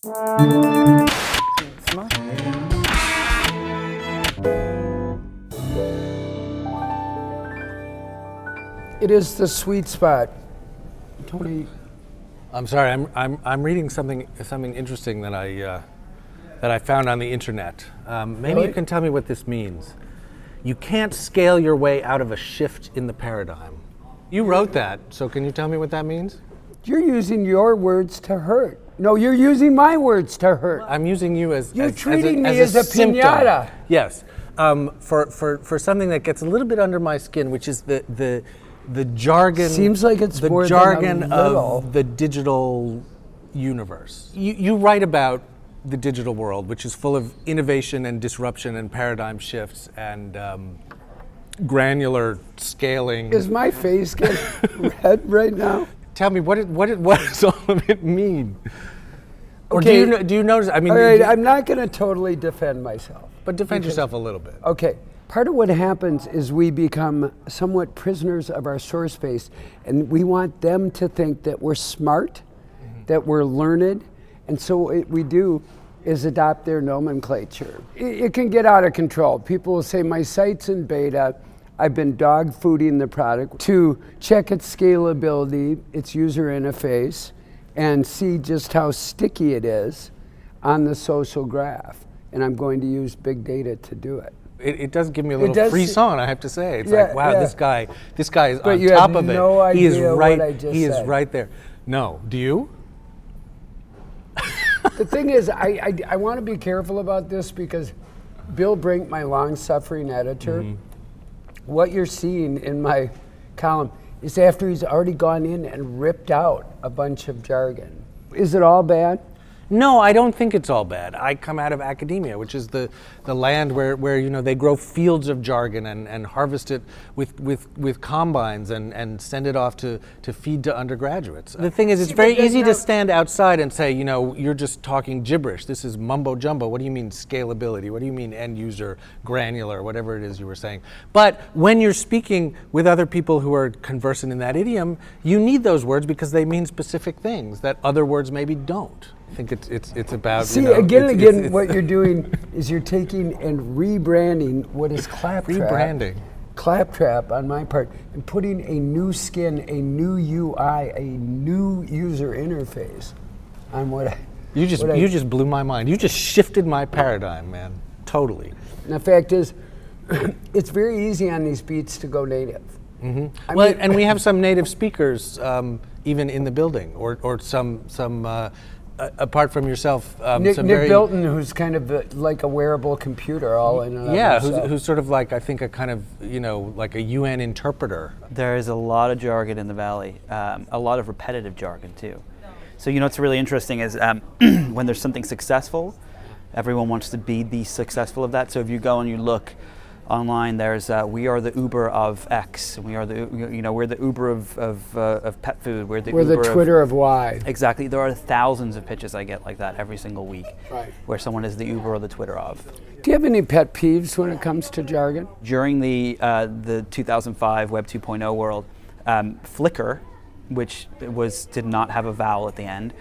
It is the sweet spot. Tony. I'm sorry. I'm reading something interesting that I found on the internet. Maybe Really? you can tell me what this means. You can't scale your way out of a shift in the paradigm. You wrote that, so can you tell me what that means? You're using your words to hurt. No, you're using my words to hurt. I'm using you as You're as treating me a as a symptom. piñata. Yes, for something that gets a little bit under my skin, which is the jargon. Seems like it's the more jargon than a little. of the digital universe. You write about the digital world, which is full of innovation and disruption and paradigm shifts and granular scaling. Is my face getting red right now? Tell me, what does all of it mean? Or Okay. do you notice? I mean, All right, I'm not going to totally defend myself. but defend yourself a little bit. Okay, part of what happens is we become somewhat prisoners of our source space, and we want them to think that we're smart, that we're learned, and so what we do is adopt their nomenclature. It can get out of control. People will say, my site's in beta, I've been dog fooding the product to check its scalability, its user interface, and see just how sticky it is on the social graph. And I'm going to use big data to do it. It does give me a little frisson, I have to say. It's like, wow, yeah. this guy is But on you top have of it. no He is idea right. what I just he is said. right there. No, do you? The thing is, I want to be careful about this because Bill Brink, my long-suffering editor, what you're seeing in my column is after he's already gone in and ripped out a bunch of jargon. Is it all bad? No, I don't think it's all bad. I come out of academia, which is the land where you know they grow fields of jargon and harvest it with combines and send it off to feed to undergraduates. The thing is, it's very easy to stand outside and say, you know, you're just talking gibberish. This is mumbo-jumbo. What do you mean scalability? What do you mean end user, granular, whatever it is you were saying? But when you're speaking with other people who are conversant in that idiom, you need those words because they mean specific things that other words maybe don't. I think it's about. See, you know, again and it's- again, what you're doing is you're taking and rebranding what is claptrap. Rebranding. Claptrap on my part, and putting a new skin, a new UI, a new user interface on what I. You just blew my mind. You just shifted my paradigm, man. Totally. And the fact is, it's very easy on these beats to go native. I Well, mean, and we have some native speakers even in the building, or some apart from yourself. Nick some very, Bilton, who's kind of like a wearable computer, all in and of yeah, himself. who's sort of like I think a kind of like a UN interpreter. There is a lot of jargon in the Valley, a lot of repetitive jargon too. So what's really interesting is when there's something successful, everyone wants to be the successful of that. So if you go and you look online, there's we are the Uber of X. We are we're the Uber of pet food. We're the Twitter of Y. Exactly. There are thousands of pitches I get like that every single week, Right. where someone is the Uber or the Twitter of. Do you have any pet peeves when it comes to jargon? During the 2005 Web 2.0 world, Flickr, which did not have a vowel at the end,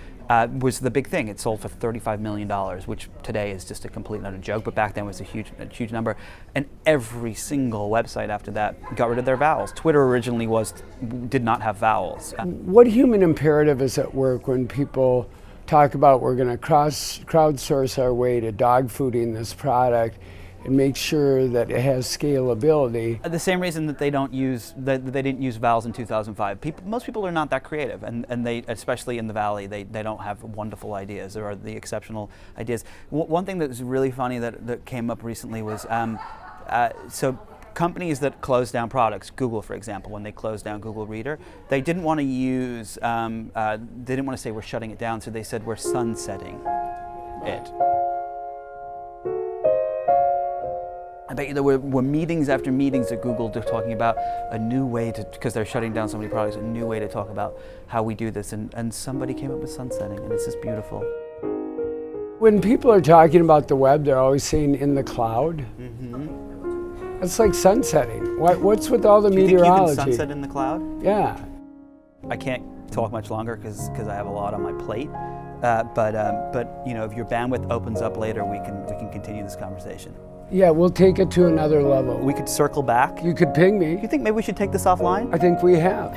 was the big thing. It sold for $35 million, which today is just a complete and utter joke, but back then was a huge number. And every single website after that got rid of their vowels. Twitter originally did not have vowels. What human imperative is at work when people talk about we're going to crowdsource our way to dog fooding this product and make sure that it has scalability? The same reason that they didn't use vowels in 2005. Most people are not that creative, and they, especially in the Valley, they don't have wonderful ideas. There are the exceptional ideas. One thing that was really funny that came up recently was so companies that close down products, Google for example, when they closed down Google Reader, they didn't want to use, they didn't want to say we're shutting it down, so they said we're sunsetting it. I bet you there were meetings after meetings at Google talking about a new way to, because they're shutting down so many products, a new way to talk about how we do this, and somebody came up with sunsetting, and it's just beautiful. When people are talking about the web, they're always saying in the cloud. It's like sunsetting. What's with all the Do you think you meteorology? can sunset in the cloud? Yeah. I can't talk much longer because I have a lot on my plate. but you know, if your bandwidth opens up later, we can continue this conversation. Yeah, we'll take it to another level. We could circle back. You could ping me. You think maybe we should take this offline? I think we have.